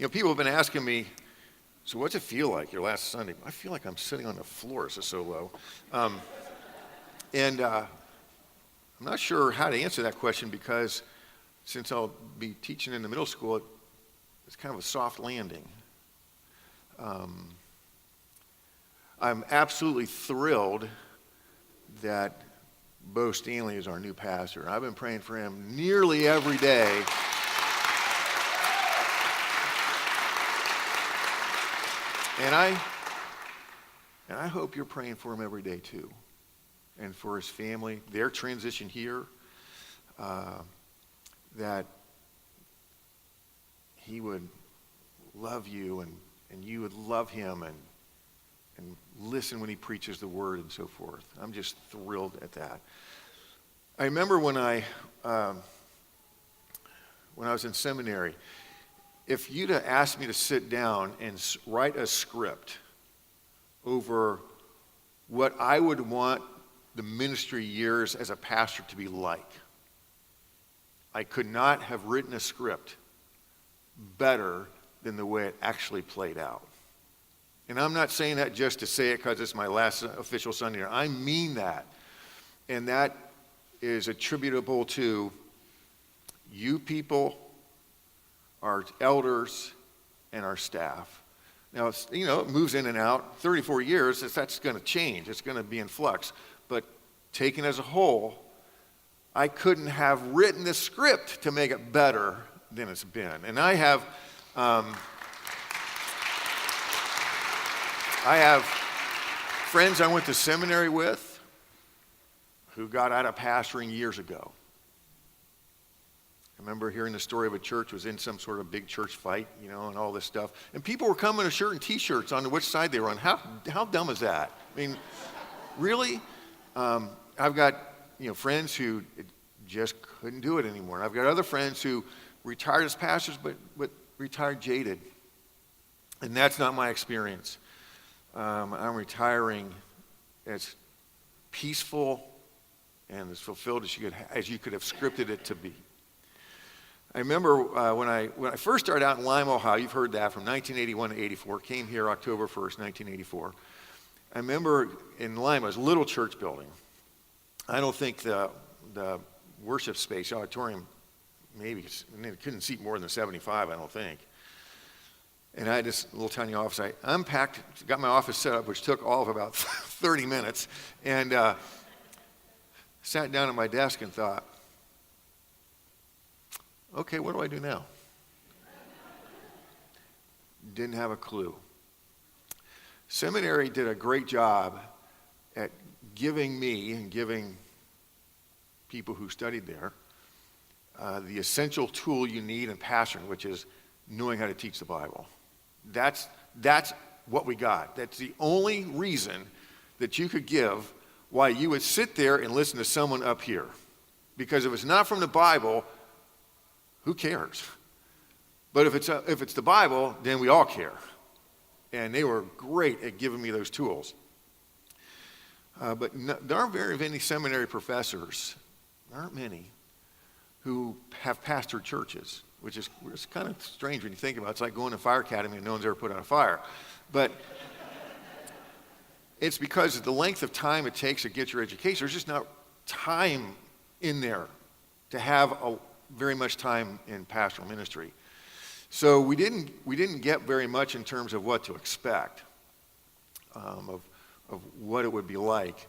People have been asking me, so what's it feel like your last Sunday? I feel like I'm sitting on the floor. This is so low. And I'm not sure how to answer that question because since I'll be teaching in the middle school, it's kind of a soft landing. I'm absolutely thrilled that Bo Stanley is our new pastor. I've been praying for him nearly every day. And I hope you're praying for him every day too. And for his family, their transition here, that he would love you and you would love him and listen when he preaches the word and so forth. I'm just thrilled at that. I remember when I was in seminary, if you'd have asked me to sit down and write a script over what I would want the ministry years as a pastor to be like, I could not have written a script better than the way it actually played out. And I'm not saying that just to say it because it's my last official Sunday. I mean that. And that is attributable to you people, our elders, and our staff. Now, it moves in and out. 34 years, that's going to change. It's going to be in flux. But taken as a whole, I couldn't have written the script to make it better than it's been. And I have friends I went to seminary with who got out of pastoring years ago. I remember hearing the story of a church was in some sort of big church fight, and all this stuff. And people were coming to shirt and T-shirts on which side they were on. How dumb is that? I mean, really? I've got, friends who just couldn't do it anymore. And I've got other friends who retired as pastors but retired jaded. And that's not my experience. I'm retiring as peaceful and as fulfilled as you could have scripted it to be. I remember when I first started out in Lima, Ohio, you've heard that, from 1981 to 84, came here October 1st, 1984. I remember in Lima, it was a little church building. I don't think the worship space, auditorium, maybe, it couldn't seat more than 75, I don't think. And I had this little tiny office. I unpacked, got my office set up, which took all of about 30 minutes, and sat down at my desk and thought, okay, what do I do now? Didn't have a clue. Seminary did a great job at giving me and giving people who studied there the essential tool you need in pastoring, which is knowing how to teach the Bible. That's what we got. That's the only reason that you could give why you would sit there and listen to someone up here. Because if it's not from the Bible, who cares? But if it's the Bible, then we all care. And they were great at giving me those tools. But there aren't very many seminary professors, there aren't many, who have pastored churches, which is kind of strange when you think about it. It's like going to fire academy and no one's ever put out a fire. But it's because of the length of time it takes to get your education. There's just not time in there to have very much time in pastoral ministry. So we didn't get very much in terms of what to expect, of what it would be like.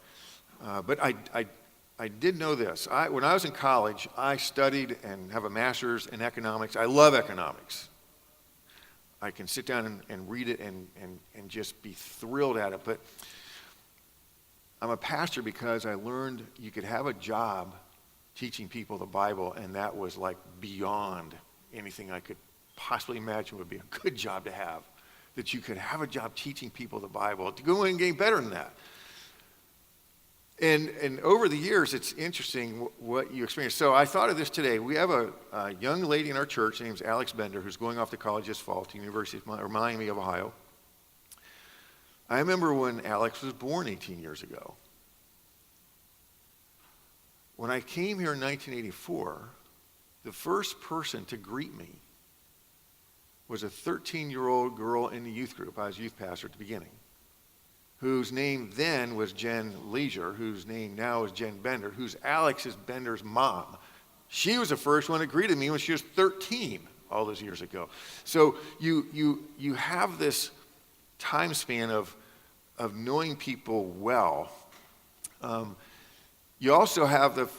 But I did know this. When I was in college, I studied and have a master's in economics. I love economics. I can sit down and read it and just be thrilled at it. But I'm a pastor because I learned you could have a job teaching people the Bible, and that was like beyond anything I could possibly imagine would be a good job to have. That you could have a job teaching people the Bible, to go in and get better than that. And over the years, it's interesting what you experience. So I thought of this today. We have a young lady in our church, her name's Alex Bender, who's going off to college this fall to the University of Miami of Ohio. I remember when Alex was born 18 years ago. When I came here in 1984, the first person to greet me was a 13-year-old girl in the youth group. I was youth pastor at the beginning, whose name then was Jen Leisure, whose name now is Jen Bender, who's Alex is Bender's mom. She was the first one that greeted me when she was 13 all those years ago. So you have this time span of knowing people well. You also have the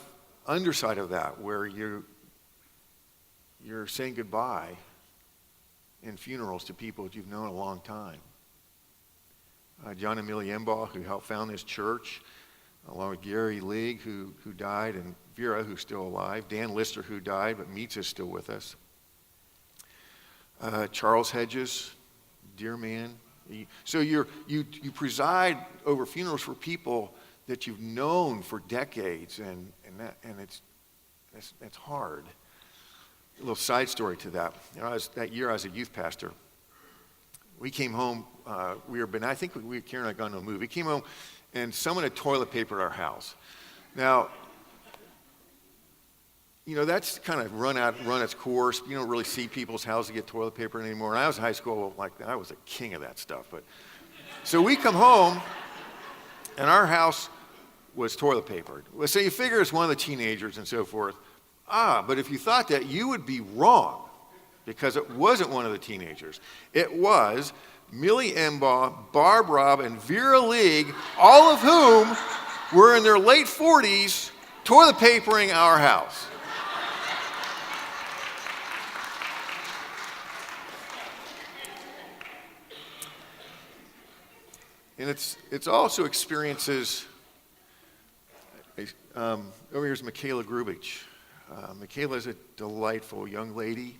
underside of that, where you're saying goodbye in funerals to people that you've known a long time. John and Millie Embaugh, who helped found this church, along with Gary League, who died, and Vera, who's still alive, Dan Lister, who died, but Meets is still with us. Charles Hedges, dear man. So you preside over funerals for people that you've known for decades, and it's hard. A little side story to that. That year I was a youth pastor. We came home. I think Karen and I had gone to a movie. We came home, and someone had toilet papered our house. Now, that's kind of run its course. You don't really see people's houses get toilet paper anymore. And I was in high school, I was a king of that stuff. So we come home, and our house was toilet papered. So you figure it's one of the teenagers and so forth. But if you thought that, you would be wrong, because it wasn't one of the teenagers. It was Millie Embaugh, Barb Robb, and Vera League, all of whom were in their late 40s toilet papering our house. And it's also experiences. Over here's Makayla Grubich. Makayla is a delightful young lady.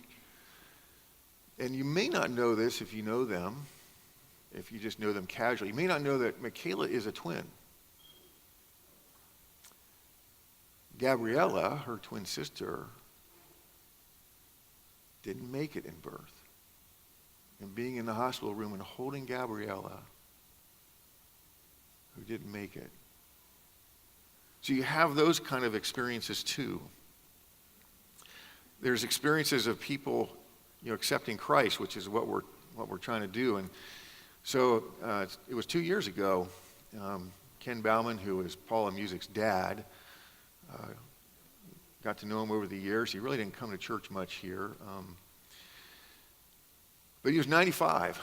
And you may not know this if you know them, if you just know them casually. You may not know that Makayla is a twin. Gabriella, her twin sister, didn't make it in birth. And being in the hospital room and holding Gabriella, who didn't make it. So you have those kind of experiences too. There's experiences of people, accepting Christ, which is what we're trying to do. And so it was 2 years ago. Ken Bauman, who is Paula Music's dad, got to know him over the years. He really didn't come to church much here, but he was 95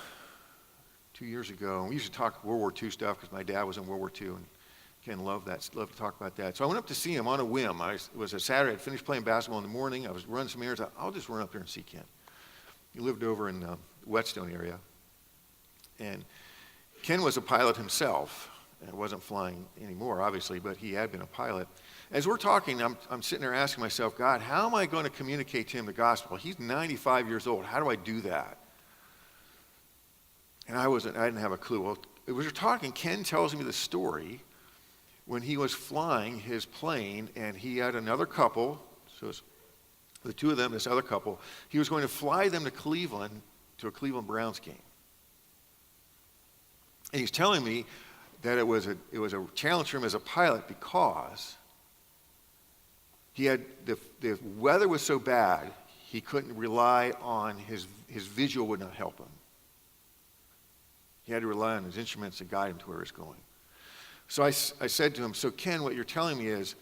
2 years ago. And we used to talk World War II stuff because my dad was in World War II, and Ken loved to talk about that. So I went up to see him on a whim. It was a Saturday. I'd finished playing basketball in the morning. I was running some errands. I'll just run up here and see Ken. He lived over in the Whetstone area. And Ken was a pilot himself. And wasn't flying anymore, obviously, but he had been a pilot. As we're talking, I'm sitting there asking myself, God, how am I going to communicate to him the gospel? He's 95 years old. How do I do that? And I didn't have a clue. Well, as we're talking, Ken tells me the story when he was flying his plane, and he had another couple, so it's the two of them, this other couple, he was going to fly them to Cleveland, to a Cleveland Browns game. And he's telling me that it was a challenge for him as a pilot because he had the weather was so bad he couldn't rely on his visual would not help him. He had to rely on his instruments to guide him to where he was going. So I said to him, so Ken, what you're telling me is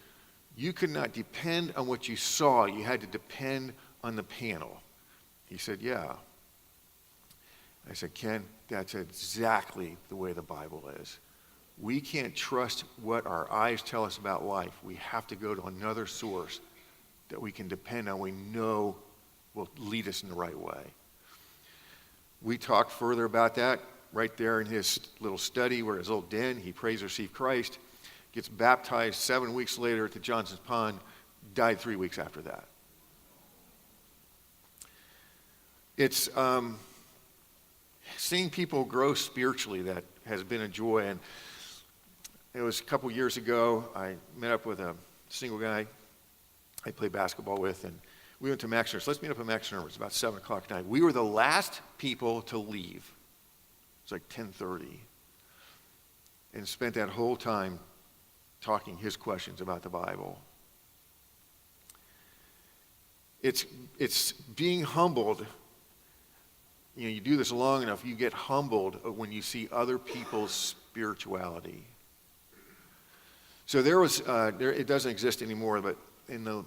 you could not depend on what you saw. You had to depend on the panel. He said, yeah. I said, Ken, that's exactly the way the Bible is. We can't trust what our eyes tell us about life. We have to go to another source that we can depend on, we know will lead us in the right way. We talked further about that right there in his little study where his little den. He prays to receive Christ, gets baptized 7 weeks later at the Johnson's Pond, died 3 weeks after that. It's seeing people grow spiritually that has been a joy. And it was a couple years ago, I met up with a single guy I played basketball with, and we went to Max Nerv's. Let's meet up at Max Nerv's. It was about 7 o'clock at night. We were the last people to leave. It was like 10:30. And spent that whole time talking his questions about the Bible. It's being humbled you do this long enough, you get humbled when you see other people's spirituality. So there was, it doesn't exist anymore, but in the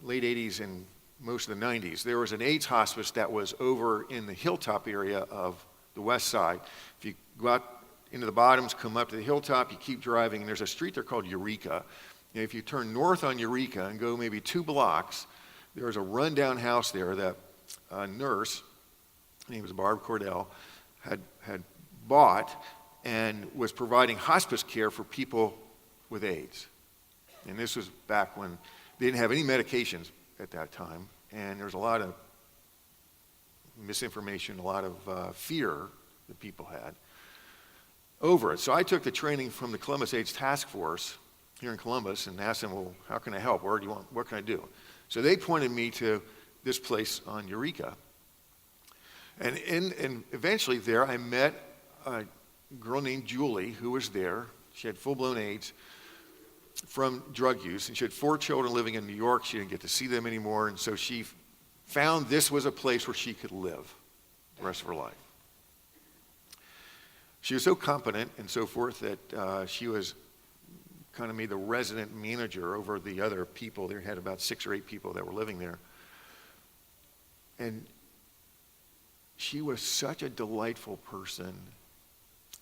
late 80s and most of the 90s, there was an AIDS hospice that was over in the hilltop area of the west side. If you go out into the bottoms, come up to the hilltop, you keep driving, and there's a street there called Eureka. And if you turn north on Eureka and go maybe 2 blocks, there's a rundown house there that a nurse, her name was Barb Cordell, had bought and was providing hospice care for people with AIDS. And this was back when they didn't have any medications at that time, and there was a lot of misinformation, a lot of fear that people had over it. So I took the training from the Columbus AIDS Task Force here in Columbus and asked them, well, how can I help? What can I do? So they pointed me to this place on Eureka. And eventually there I met a girl named Julie who was there. She had full-blown AIDS from drug use, and she had 4 children living in New York. She didn't get to see them anymore, and so she found this was a place where she could live the rest of her life. She was so competent and so forth that she was kind of made the resident manager over the other people. They had about 6 or 8 people that were living there. And she was such a delightful person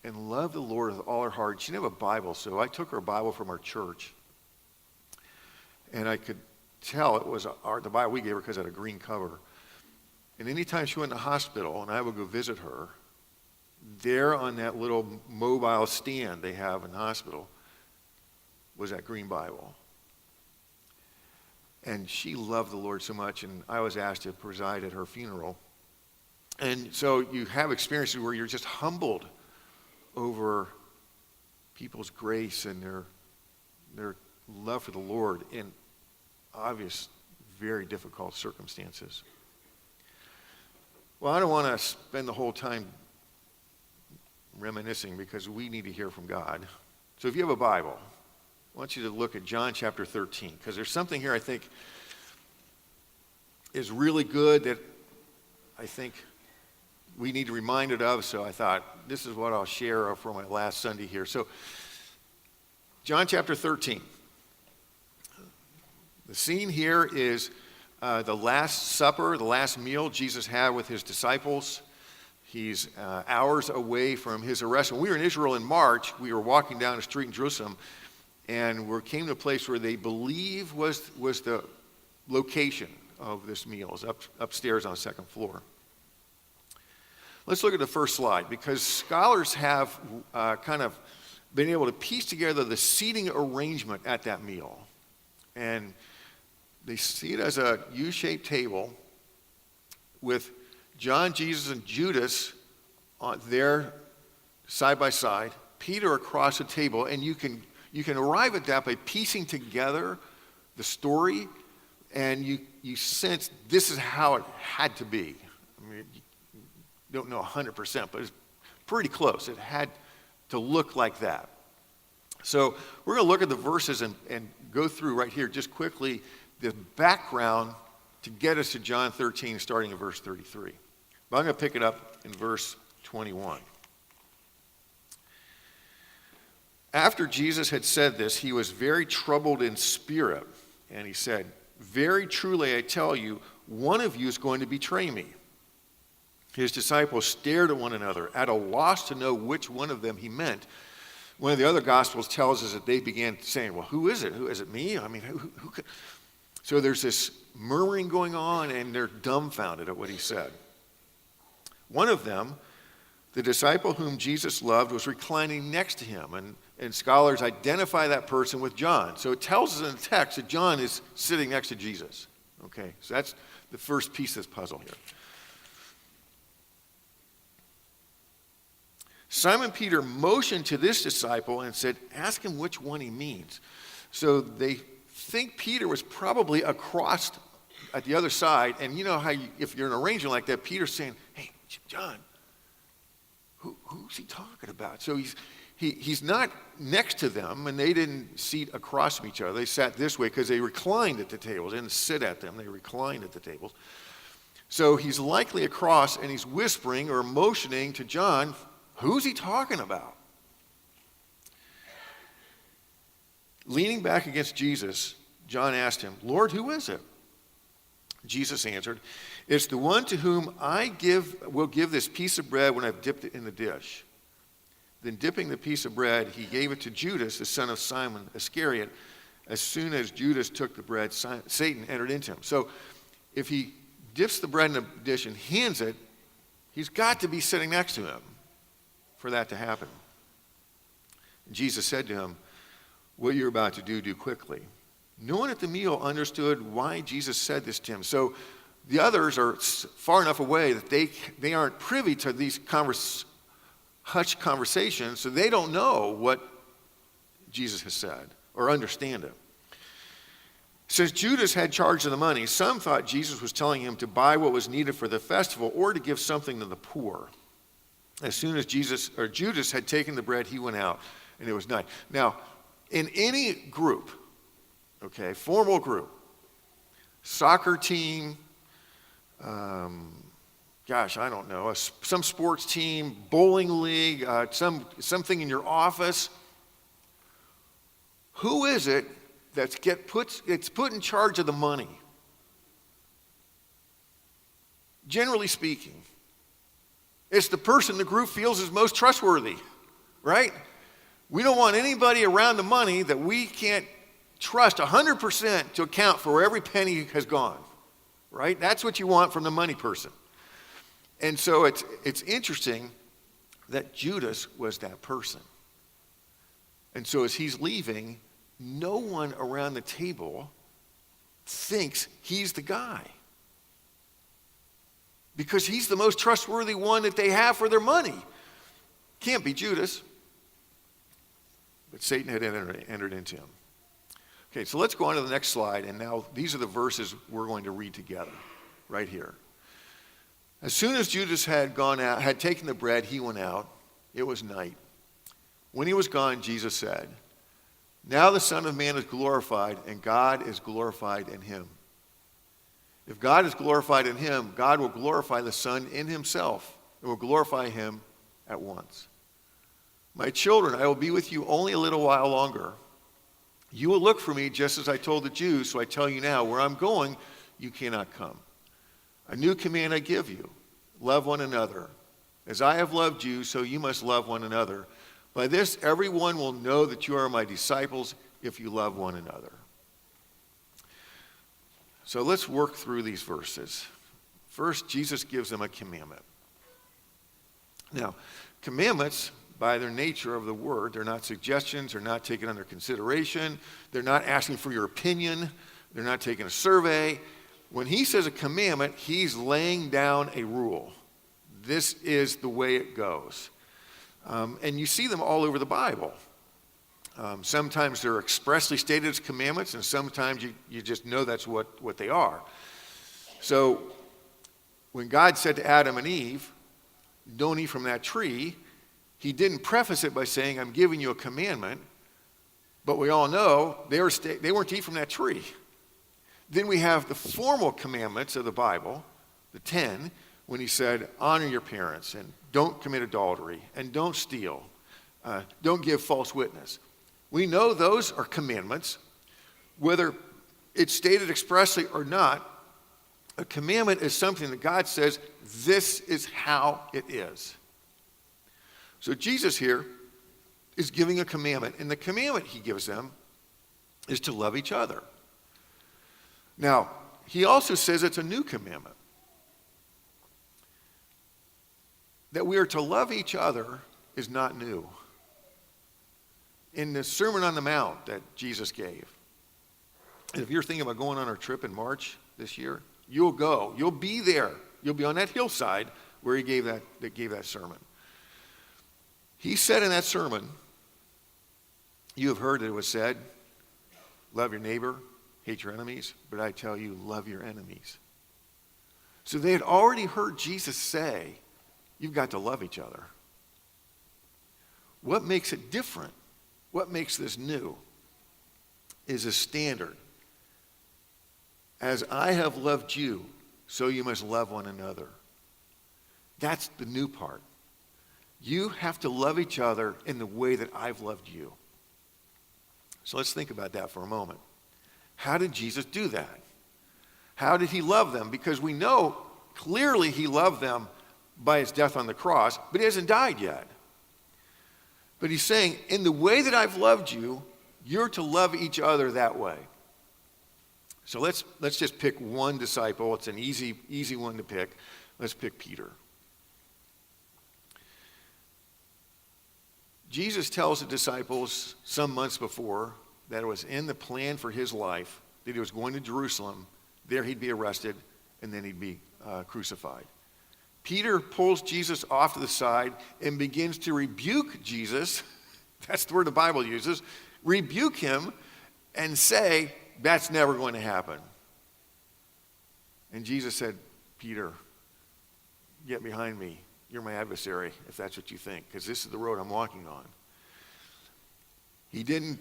and loved the Lord with all her heart. She didn't have a Bible, so I took her a Bible from our church. And I could tell it was the Bible we gave her because it had a green cover. And anytime she went to the hospital and I would go visit her, there on that little mobile stand they have in the hospital was that green Bible. And she loved the Lord so much, and I was asked to preside at her funeral. And so you have experiences where you're just humbled over people's grace and their love for the Lord in obvious, very difficult circumstances. Well, I don't want to spend the whole time reminiscing because we need to hear from God. So if you have a Bible, I want you to look at John chapter 13, because there's something here I think is really good that I think we need to be reminded of. So I thought, this is what I'll share for my last Sunday here. So John chapter 13. The scene here is the Last Supper, the last meal Jesus had with his disciples. He's hours away from his arrest. When we were in Israel in March, we were walking down a street in Jerusalem, and we came to a place where they believe was the location of this meal. It was upstairs on the second floor. Let's look at the first slide, because scholars have kind of been able to piece together the seating arrangement at that meal. And they see it as a U-shaped table with John, Jesus, and Judas there side by side, Peter across the table, and you can arrive at that by piecing together the story, and you sense this is how it had to be. I mean, you don't know 100%, but it's pretty close. It had to look like that. So we're going to look at the verses and go through right here just quickly the background to get us to John 13, starting in verse 33. But I'm going to pick it up in verse 21. After Jesus had said this, he was very troubled in spirit, and he said, "Very truly I tell you, one of you is going to betray me." His disciples stared at one another, at a loss to know which one of them he meant. One of the other Gospels tells us that they began saying, well, who is it? Who is it, me? I mean, who could? So there's this murmuring going on, and they're dumbfounded at what he said. One of them, the disciple whom Jesus loved, was reclining next to him, and scholars identify that person with John. So it tells us in the text that John is sitting next to Jesus. Okay, so that's the first piece of this puzzle here. Simon Peter motioned to this disciple and said, "Ask him which one he means." So they think Peter was probably across at the other side, and you know how if you're in an arrangement like that, Peter's saying, "Hey, John, who's he talking about?" So he's not next to them, and they didn't seat across from each other. They sat this way because they reclined at the tables. They didn't sit at them. They reclined at the tables. So he's likely across and he's whispering or motioning to John, who's he talking about? Leaning back against Jesus, John asked him, Lord, who is it? Jesus answered, it's the one to whom will give this piece of bread when I've dipped it in the dish. Then dipping the piece of bread, he gave it to Judas, the son of Simon Iscariot. As soon as Judas took the bread, Satan entered into him. So if he dips the bread in a dish and hands it, he's got to be sitting next to him for that to happen. And Jesus said to him, what you're about to do quickly. No one at the meal understood why Jesus said this to him. So the others are far enough away that they aren't privy to these hushed conversations, so they don't know what Jesus has said or understand it. Since Judas had charge of the money, some thought Jesus was telling him to buy what was needed for the festival or to give something to the poor. As soon as Judas had taken the bread, he went out, and it was night. Now, in any group, okay, formal group, soccer team, I don't know, some sports team, bowling league, something in your office, who is it that's put in charge of the money? Generally speaking, it's the person the group feels is most trustworthy, right? We don't want anybody around the money that we can't trust 100% to account for where every penny has gone, right? That's what you want from the money person. And so it's interesting that Judas was that person. And so as he's leaving, no one around the table thinks he's the guy, because he's the most trustworthy one that they have for their money. Can't be Judas. But Satan had entered into him. Okay, so let's go on to the next slide, and now these are the verses we're going to read together, right here. As soon as Judas had taken the bread, he went out. It was night. When he was gone, Jesus said, now the Son of Man is glorified, and God is glorified in him. If God is glorified in him, God will glorify the Son in himself, and will glorify him at once. My children, I will be with you only a little while longer. You will look for me just as I told the Jews, so I tell you now, where I'm going, you cannot come. A new command I give you, love one another. As I have loved you, so you must love one another. By this, everyone will know that you are my disciples if you love one another. So let's work through these verses. First, Jesus gives them a commandment. Now, commandments, by their nature of the word, they're not suggestions, they're not taken under consideration, they're not asking for your opinion, they're not taking a survey. When he says a commandment, he's laying down a rule. This is the way it goes. And you see them all over the Bible. Sometimes they're expressly stated as commandments, and sometimes you just know that's what they are. So when God said to Adam and Eve, don't eat from that tree, he didn't preface it by saying, I'm giving you a commandment, but we all know they weren't to eat from that tree. Then we have the formal commandments of the Bible, the 10, when he said, honor your parents, and don't commit adultery, and don't steal, don't give false witness. We know those are commandments. Whether it's stated expressly or not, a commandment is something that God says, this is how it is. So Jesus here is giving a commandment, and the commandment he gives them is to love each other. Now, he also says it's a new commandment. That we are to love each other is not new. In the Sermon on the Mount that Jesus gave, and if you're thinking about going on our trip in March this year, you'll go. You'll be there. You'll be on that hillside where he gave that sermon. He said in that sermon, you have heard that it was said, love your neighbor, hate your enemies, but I tell you, love your enemies. So they had already heard Jesus say, you've got to love each other. What makes it different, what makes this new, is a standard. As I have loved you, so you must love one another. That's the new part. You have to love each other in the way that I've loved you. So let's think about that for a moment. How did Jesus do that? How did he love them? Because we know clearly he loved them by his death on the cross, but he hasn't died yet. But he's saying, in the way that I've loved you, you're to love each other that way. So let's just pick one disciple. It's an easy one to pick. Let's pick Peter. Jesus tells the disciples some months before that it was in the plan for his life that he was going to Jerusalem. There he'd be arrested, and then he'd be crucified. Peter pulls Jesus off to the side and begins to rebuke Jesus. That's the word the Bible uses. Rebuke him and say, that's never going to happen. And Jesus said, Peter, get behind me. You're my adversary, if that's what you think, because this is the road I'm walking on. He didn't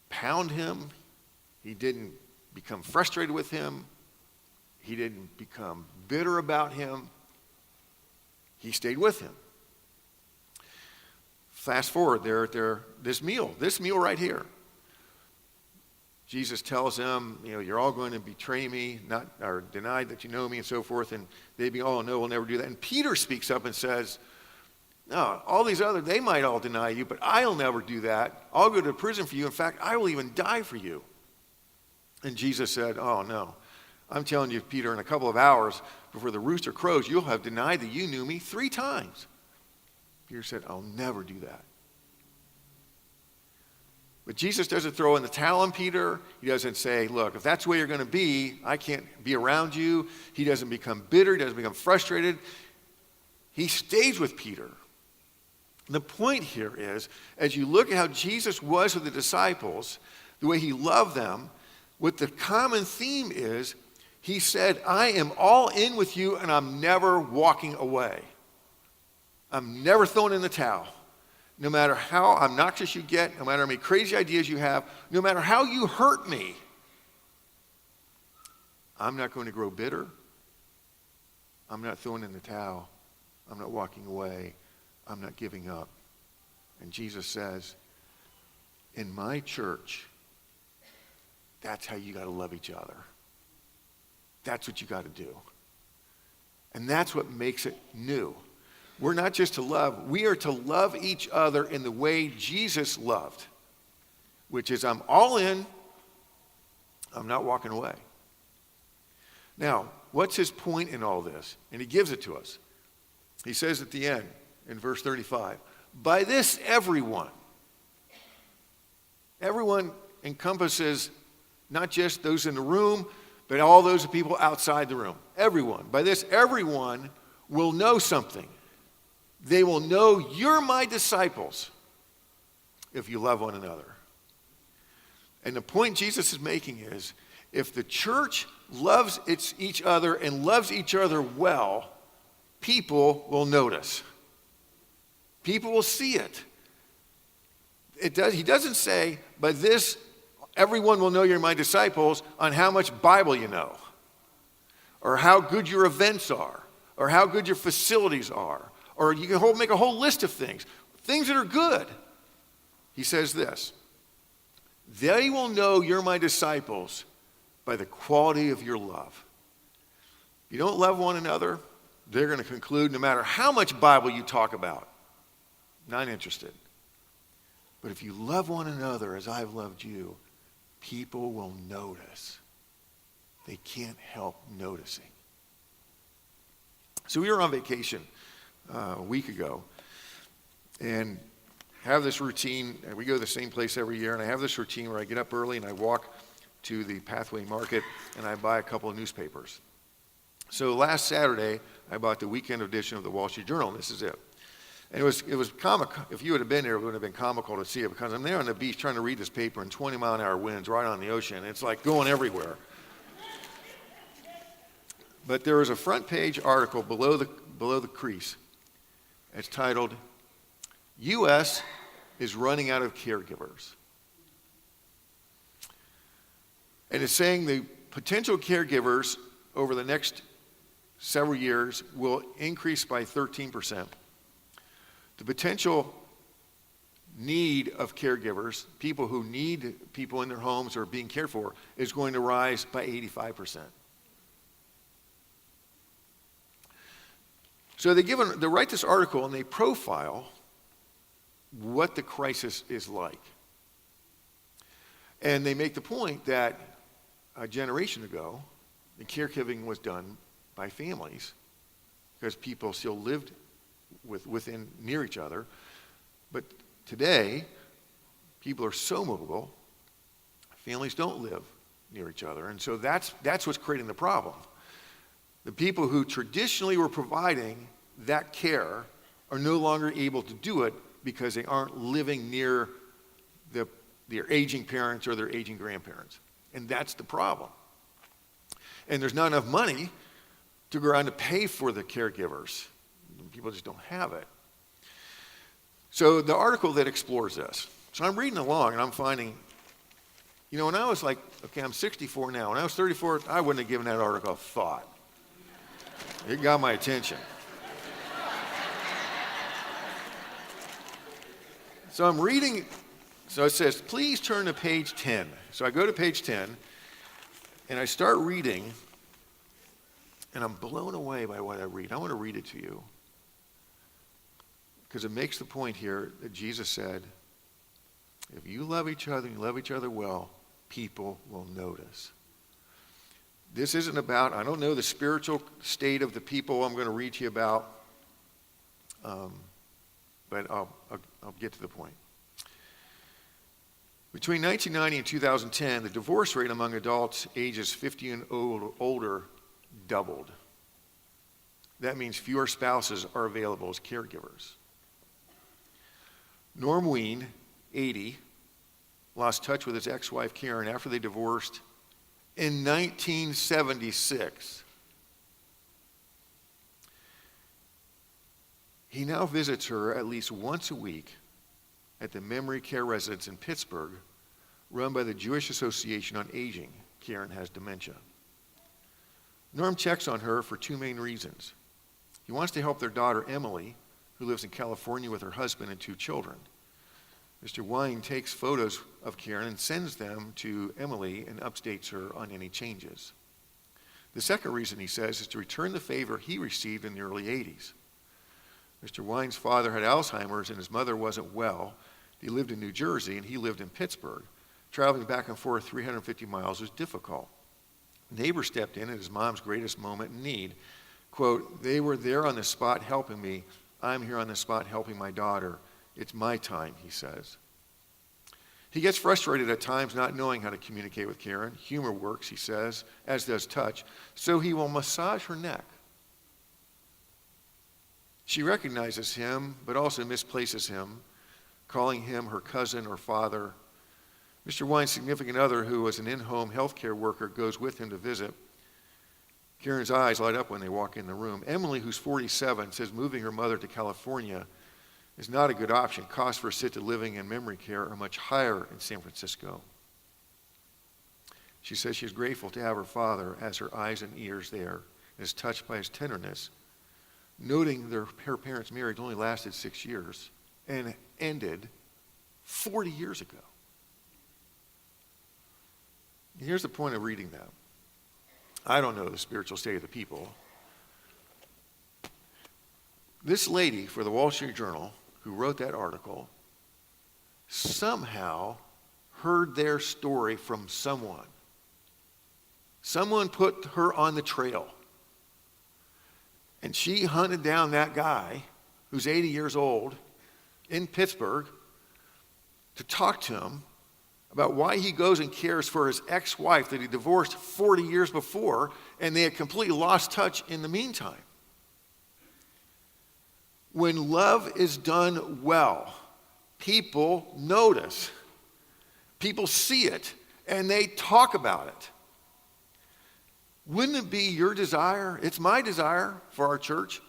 pound him. He didn't become frustrated with him. He didn't become bitter about him. He stayed with him. Fast forward, they're at this meal right here. Jesus tells them, you're all going to betray me, or deny that you know me, and so forth. And they be, oh, no, we'll never do that. And Peter speaks up and says, no, all these other, they might all deny you, but I'll never do that. I'll go to prison for you. In fact, I will even die for you. And Jesus said, oh, no. I'm telling you, Peter, in a couple of hours before the rooster crows, you'll have denied that you knew me 3 times. Peter said, I'll never do that. But Jesus doesn't throw in the towel on Peter. He doesn't say, look, if that's the way you're going to be, I can't be around you. He doesn't become bitter. He doesn't become frustrated. He stays with Peter. The point here is, as you look at how Jesus was with the disciples, the way he loved them, what the common theme is, he said, I am all in with you and I'm never walking away. I'm never throwing in the towel. No matter how obnoxious you get, no matter how many crazy ideas you have, no matter how you hurt me, I'm not going to grow bitter. I'm not throwing in the towel. I'm not walking away. I'm not giving up. And Jesus says, in my church, that's how you got to love each other. That's what you got to do. And that's what makes it new. We're not just to love, we are to love each other in the way Jesus loved, which is I'm all in, I'm not walking away. Now, what's his point in all this? And he gives it to us. He says at the end, in verse 35, by this everyone encompasses not just those in the room, but all those people outside the room. Everyone. By this, everyone will know something. They will know you're my disciples if you love one another. And the point Jesus is making is, if the church loves each other and loves each other well, people will notice. People will see it. He doesn't say, by this, everyone will know you're my disciples on how much Bible you know, or how good your events are, or how good your facilities are, or you can make a whole list of things that are good. He says this, they will know you're my disciples by the quality of your love. If you don't love one another, they're going to conclude no matter how much Bible you talk about, not interested. But if you love one another as I've loved you, people will notice. They can't help noticing. So we were on vacation a week ago and have this routine. We go to the same place every year, and I have this routine where I get up early and I walk to the Pathway Market and I buy a couple of newspapers. So last Saturday, I bought the weekend edition of the Wall Street Journal, and this is it. And it was comical. If you would have been there, it would have been comical to see it, because I'm there on the beach trying to read this paper in 20-mile-an-hour winds right on the ocean. It's like going everywhere. But there was a front page article below the crease. It's titled, U.S. is running out of caregivers. And it's saying the potential caregivers over the next several years will increase by 13%. The potential need of caregivers, people who need people in their homes or being cared for, is going to rise by 85%. So they write this article and they profile what the crisis is like. And they make the point that a generation ago, the caregiving was done by families because people still lived near each other. But today, people are so mobile, families don't live near each other. And so that's what's creating the problem. The people who traditionally were providing that care are no longer able to do it because they aren't living near their aging parents or their aging grandparents. And that's the problem. And there's not enough money to go around to pay for the caregivers. People just don't have it. So the article that explores this. So I'm reading along and I'm finding, when I was like, okay, I'm 64 now. When I was 34, I wouldn't have given that article a thought. It got my attention. So I'm reading, so it says, please turn to page 10. So I go to page 10 and I start reading and I'm blown away by what I read. I want to read it to you because it makes the point here that Jesus said, if you love each other and you love each other well, people will notice. This isn't about, I don't know the spiritual state of the people I'm going to read to you about, but I'll get to the point. Between 1990 and 2010, the divorce rate among adults ages 50 and older doubled. That means fewer spouses are available as caregivers. Norm Ween, 80, lost touch with his ex-wife Karen after they divorced in 1976. He now visits her at least once a week at the memory care residence in Pittsburgh, run by the Jewish Association on Aging. Karen has dementia. Norm checks on her for two main reasons. He wants to help their daughter, Emily, who lives in California with her husband and two children. Mr. Wine takes photos of Karen and sends them to Emily and updates her on any changes. The second reason, he says, is to return the favor he received in the early 80s. Mr. Wine's father had Alzheimer's and his mother wasn't well. He lived in New Jersey and he lived in Pittsburgh. Traveling back and forth 350 miles was difficult. A neighbor stepped in at his mom's greatest moment in need. Quote, they were there on the spot helping me. I'm here on the spot helping my daughter. It's my time, he says. He gets frustrated at times not knowing how to communicate with Karen. Humor works, he says, as does touch. So he will massage her neck. She recognizes him, but also misplaces him, calling him her cousin or father. Mr. Wine's significant other, who was an in-home healthcare worker, goes with him to visit. Karen's eyes light up when they walk in the room. Emily, who's 47, says moving her mother to California is not a good option. Costs for assisted living and memory care are much higher in San Francisco. She says she's grateful to have her father as her eyes and ears there and is touched by his tenderness, noting her parents' marriage only lasted 6 years and ended 40 years ago. And here's the point of reading that. I don't know the spiritual state of the people. This lady for the Wall Street Journal who wrote that article somehow heard their story from someone. Someone put her on the trail. And she hunted down that guy who's 80 years old in Pittsburgh to talk to him about why he goes and cares for his ex-wife that he divorced 40 years before, and they had completely lost touch in the meantime. When love is done well, people notice. People see it, and they talk about it. Wouldn't it be your desire, it's my desire for our church,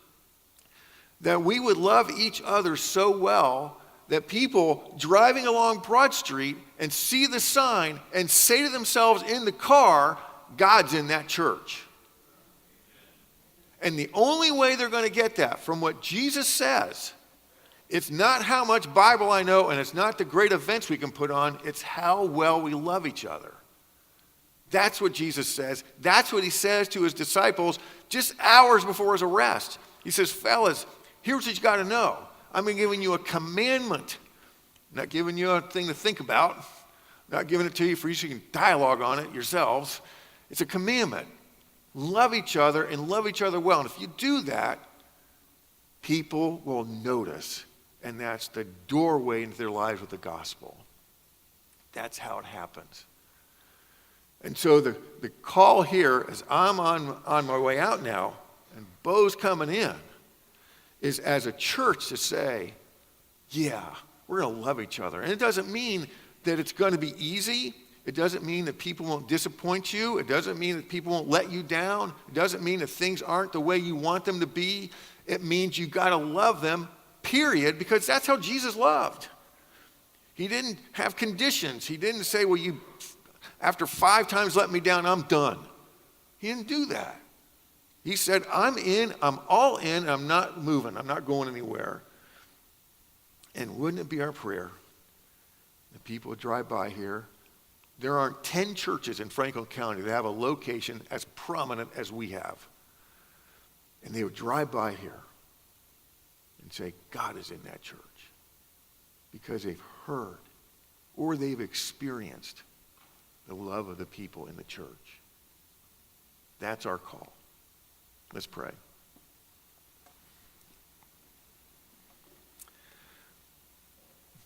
that we would love each other so well that people driving along Broad Street and see the sign and say to themselves in the car, God's in that church. And the only way they're going to get that from what Jesus says, it's not how much Bible I know, and it's not the great events we can put on, it's how well we love each other. That's what Jesus says. That's what he says to his disciples just hours before his arrest. He says, fellas, here's what you got to know. I'm giving you a commandment. I'm not giving you a thing to think about. I'm not giving it to you for you so you can dialogue on it yourselves. It's a commandment. Love each other and love each other well. And if you do that, people will notice. And that's the doorway into their lives with the gospel. That's how it happens. And so the call here, as I'm on my way out now, and Bo's coming in, is as a church to say, yeah, we're going to love each other. And it doesn't mean that it's going to be easy. It doesn't mean that people won't disappoint you. It doesn't mean that people won't let you down. It doesn't mean that things aren't the way you want them to be. It means you got to love them, period, because that's how Jesus loved. He didn't have conditions. He didn't say, well, you, after 5 times let me down, I'm done. He didn't do that. He said, I'm in, I'm all in, and I'm not moving. I'm not going anywhere. And wouldn't it be our prayer that people would drive by here? There aren't 10 churches in Franklin County that have a location as prominent as we have. And they would drive by here and say, God is in that church. Because they've heard or they've experienced the love of the people in the church. That's our call. Let's pray.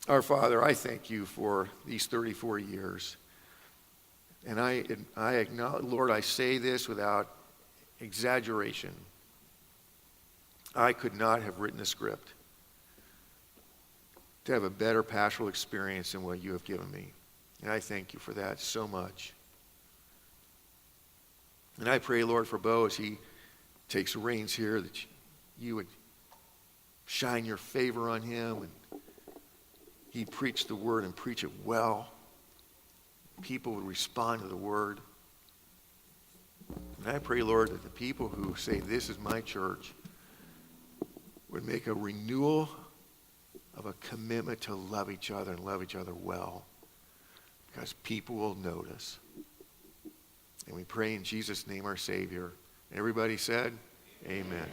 Our Father, I thank you for these 34 years. And I acknowledge, Lord, I say this without exaggeration. I could not have written a script to have a better pastoral experience than what you have given me. And I thank you for that so much. And I pray, Lord, for Bo as he takes reins here, that you would shine your favor on him and he'd preach the word and preach it well. People would respond to the word. And I pray, Lord, that the people who say, this is my church, would make a renewal of a commitment to love each other and love each other well. Because people will notice. And we pray in Jesus' name, our Savior. Everybody said, amen.